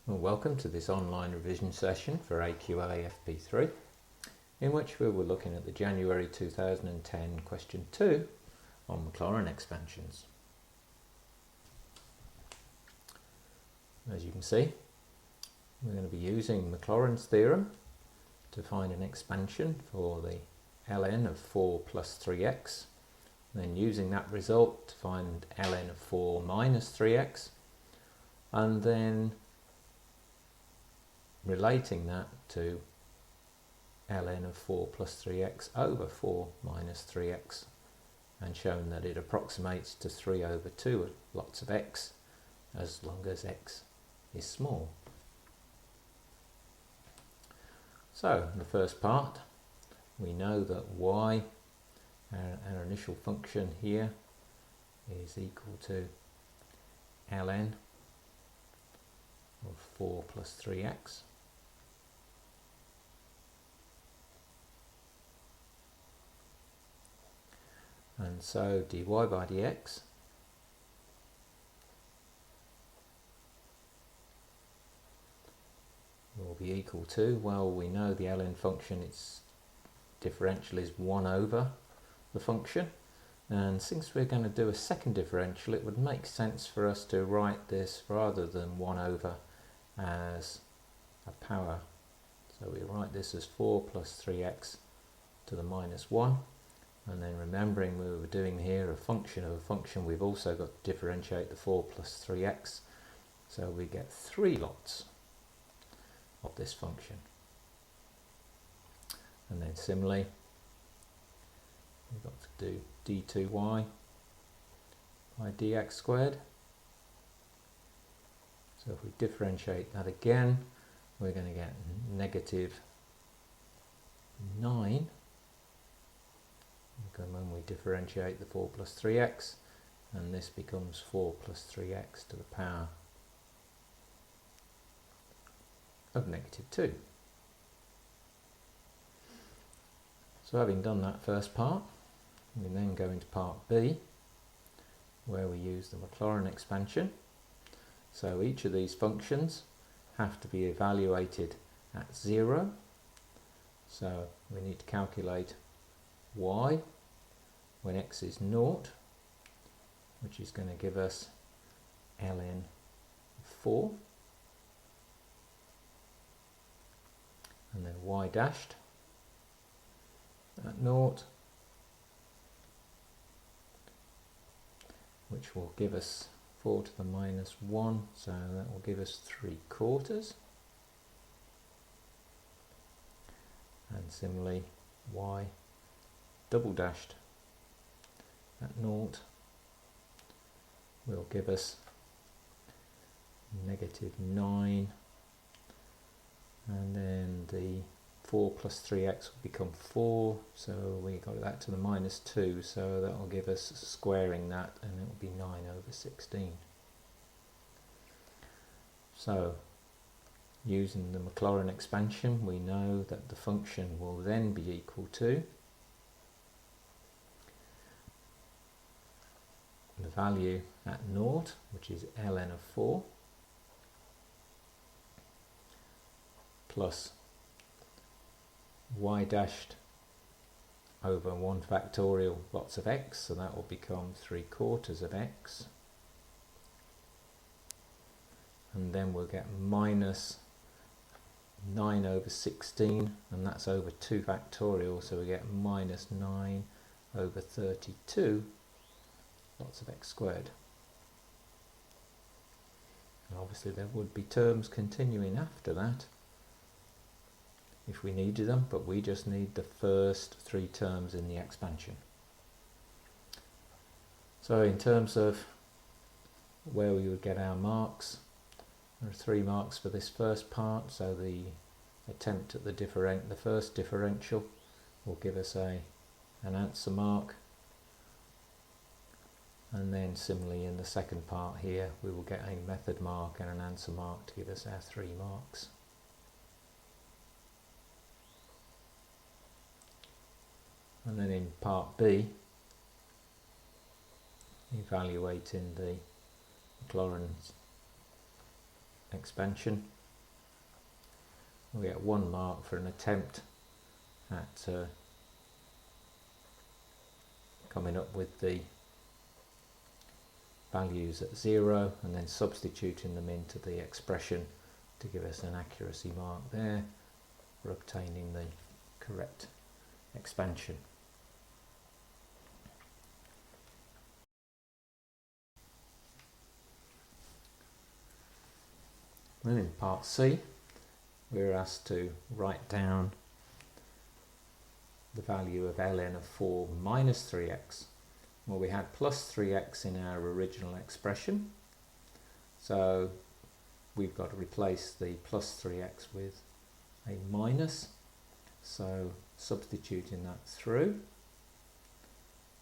Well, welcome to this online revision session for AQA FP3, in which we were looking at the January 2010 question 2 on Maclaurin expansions. As you can see, we're going to be using Maclaurin's theorem to find an expansion for the ln of 4 plus 3x, then using that result to find ln of 4 minus 3x, and then relating that to ln of 4 plus 3x over 4 minus 3x, and shown that it approximates to 3 over 2 lots of x as long as x is small. So in the first part, we know that y, our initial function here, is equal to ln of 4 plus 3x. And so dy by dx will be equal to, well, we know the ln function, its differential is 1 over the function, and since we're going to do a second differential, it would make sense for us to write this rather than 1 over as a power. So we write this as 4 plus 3x to the minus 1. And then remembering we were doing here a function of a function, we've also got to differentiate the 4 plus 3x. So we get 3 lots of this function. And then similarly, we've got to do d2y by dx squared. So if we differentiate that again, we're going to get negative 9. And when we differentiate the 4 plus 3x, and this becomes 4 plus 3x to the power of negative 2. So having done that first part, we then go into part B, where we use the Maclaurin expansion. So each of these functions have to be evaluated at 0. So we need to calculate y when x is 0, which is going to give us ln 4, and then y dashed at 0, which will give us 4 to the minus 1, so that will give us 3/4, and similarly y double dashed at 0 will give us negative 9, and then the 4 plus 3x will become 4, so we got that to the minus 2, so that will give us squaring that, and it will be 9 over 16. So using the Maclaurin expansion, we know that the function will then be equal to the value at 0, which is ln of 4, plus y dashed over 1 factorial lots of x, so that will become 3/4 of x, and then we'll get minus 9 over 16, and that's over 2 factorial, so we get minus 9 over 32 lots of x squared. And obviously there would be terms continuing after that if we needed them, but we just need the first 3 terms in the expansion. So in terms of where we would get our marks, there are 3 marks for this first part. So the attempt at the first differential will give us an answer mark, and then similarly in the second part here we will get a method mark and an answer mark to give us our 3 marks. And then in part B, evaluating the Maclaurin's expansion. We get 1 mark for an attempt at coming up with the values at 0 and then substituting them into the expression to give us an accuracy mark there for obtaining the correct expansion. Then in part C, we're asked to write down the value of ln of 4 minus 3x. Well, we had plus 3x in our original expression, so we've got to replace the plus 3x with a minus. So substituting that through,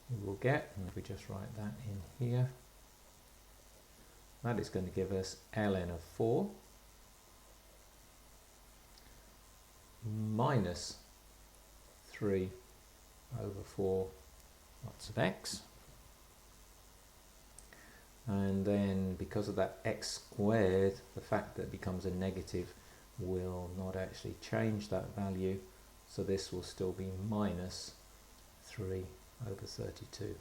we will get, and if we just write that in here, that is going to give us ln of 4 minus 3 over 4 lots of x. And then because of that x squared, the fact that it becomes a negative will not actually change that value, so this will still be minus 3 over 32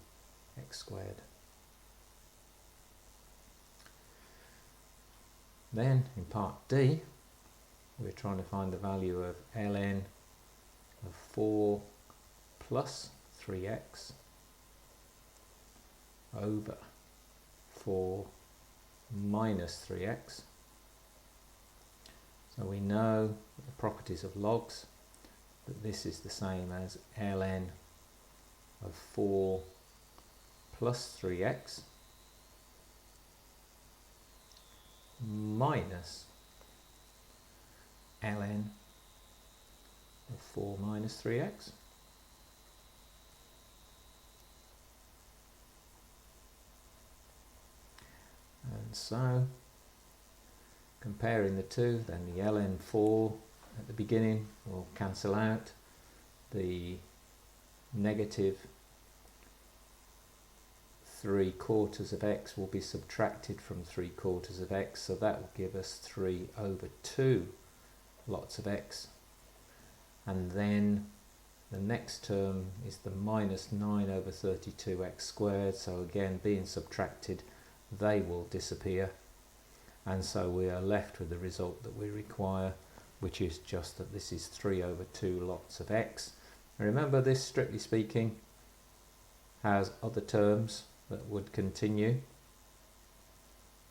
x squared. Then in part D, we're trying to find the value of ln of 4 plus 3x over 4 minus 3x. So we know the properties of logs that this is the same as ln of 4 plus 3x minus ln of 4 minus 3x. And so, comparing the two, then the ln 4 at the beginning will cancel out. The negative 3/4 of x will be subtracted from 3/4 of x, so that will give us 3 over 2 lots of x. And then the next term is the minus 9 over 32 x squared, so again being subtracted they will disappear, and so we are left with the result that we require, which is just that this is 3 over 2 lots of x. And remember, this strictly speaking has other terms that would continue,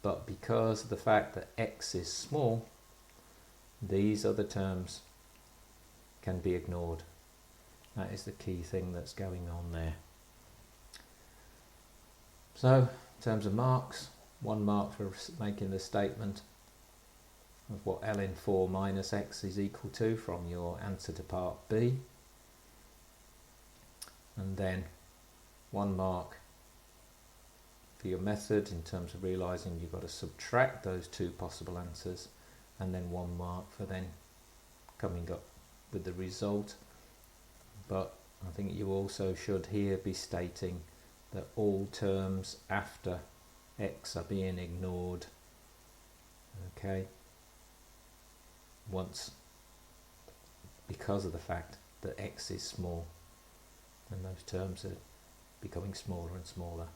but because of the fact that x is small, these other terms can be ignored. That is the key thing that's going on there. So in terms of marks, 1 mark for making the statement of what ln 4 minus x is equal to from your answer to part B, and then 1 mark for your method in terms of realising you've got to subtract those two possible answers, and then 1 mark for then coming up with the result. But I think you also should here be stating that all terms after x are being ignored, okay, once, because of the fact that x is small, and those terms are becoming smaller and smaller.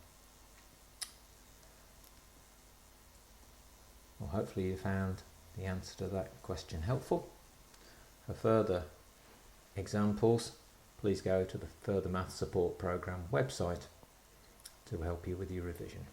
Well, hopefully you found the answer to that question helpful. For further examples, please go to the Further Maths Support Programme website to help you with your revision.